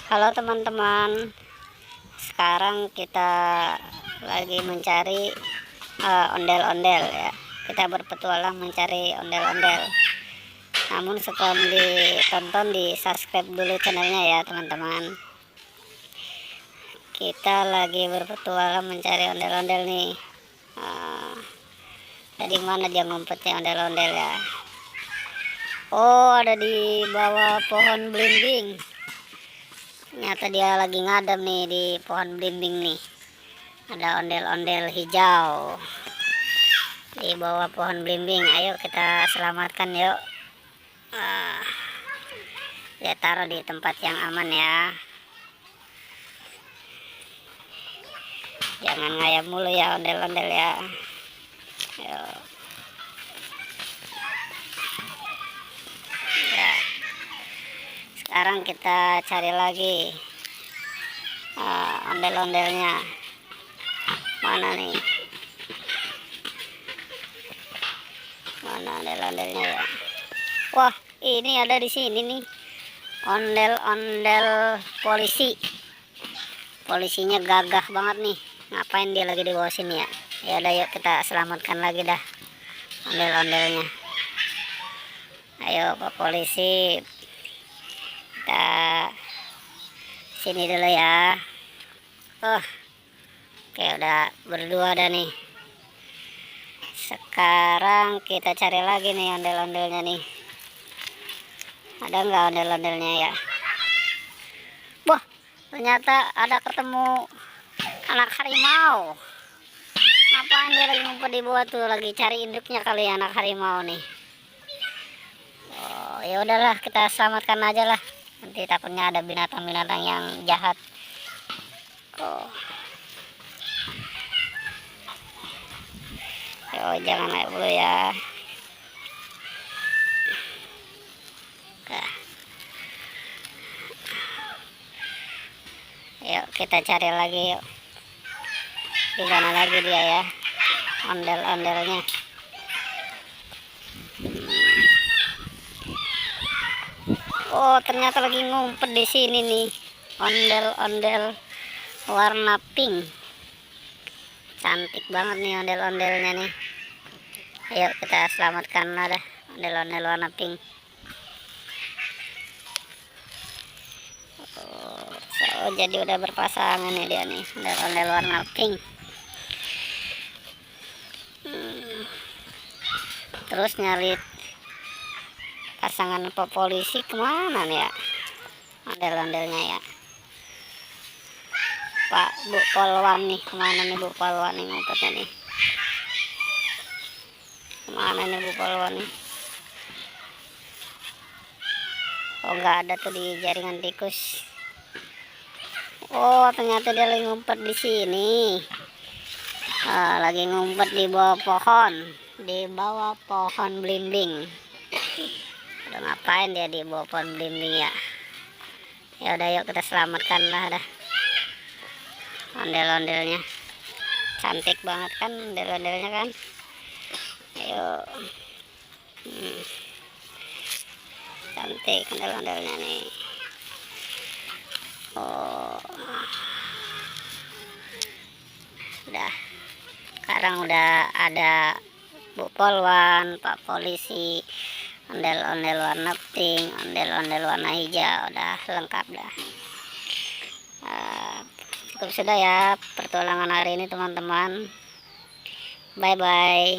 Halo teman-teman, sekarang kita lagi mencari ondel-ondel ya. Kita berpetualang mencari ondel-ondel. Namun sebelum ditonton, di subscribe dulu channelnya ya teman-teman. Kita lagi berpetualang mencari ondel-ondel nih. Dari mana dia ngumpetnya ondel-ondel ya? Oh, ada di bawah pohon belimbing. Ternyata dia lagi ngadem nih di pohon belimbing nih. Ada ondel-ondel hijau di bawah pohon belimbing. Ayo kita selamatkan yuk. Dia taruh di tempat yang aman ya. Jangan ngayap mulu ya ondel-ondel ya. Ayo. Ya. Sekarang kita cari lagi ondel-ondelnya. Mana nih? Mana ondel-ondelnya ya? Wah, ini ada di sini nih. Ondel-ondel polisi. Polisinya gagah banget nih. Ngapain dia lagi di bawah sini ya? Ya udah, yuk kita selamatkan lagi dah ondel-ondelnya. Ayo Pak Polisi, kita sini dulu ya. Oke, udah berdua dah nih. Sekarang kita cari lagi nih ondel-ondelnya nih. Ada nggak ondel-ondelnya ya? Wah, ternyata ada ketemu anak harimau. Ngapain dia lagi ngumpet di bawah tuh? Lagi cari induknya kali ya anak harimau nih. Oh, ya udahlah, kita selamatkan aja lah. Nanti takutnya ada binatang-binatang yang jahat. Oh. Yo, jangan naik dulu ya. Nah. Yuk kita cari lagi yuk. Di mana lagi dia ya? Ondel-ondelnya. Oh, ternyata lagi ngumpet di sini nih. Ondel-ondel warna pink. Cantik banget nih ondel-ondelnya nih. Ayo kita selamatkan ada ondel-ondel warna pink. Oh, jadi udah berpasangan nih dia nih, ondel-ondel warna pink. Terus nyari pasangan Pak Polisi kemana nih ya ondel-ondelnya ya? Pak Bu Polwan nih, kemana nih Bu Polwan nih ngumpetnya nih? Kemana nih Bu Polwan nih? Oh, nggak ada tuh di jaringan tikus. Oh, ternyata dia lagi ngumpet di sini. Lagi ngumpet di bawah pohon belimbing. Udah ngapain dia di bawah pohon belimbing ya? Ya udah, yuk kita selamatkan lah dah ondel-ondelnya. Cantik banget kan ondel-ondelnya kan? Ayo. Cantik ondel-ondelnya nih. Oh. Udah. Sekarang udah ada Bu Polwan, Pak Polisi, ondel-ondel warna pink, ondel-ondel warna hijau, udah lengkap dah. Cukup sudah ya pertualangan hari ini teman-teman. Bye bye.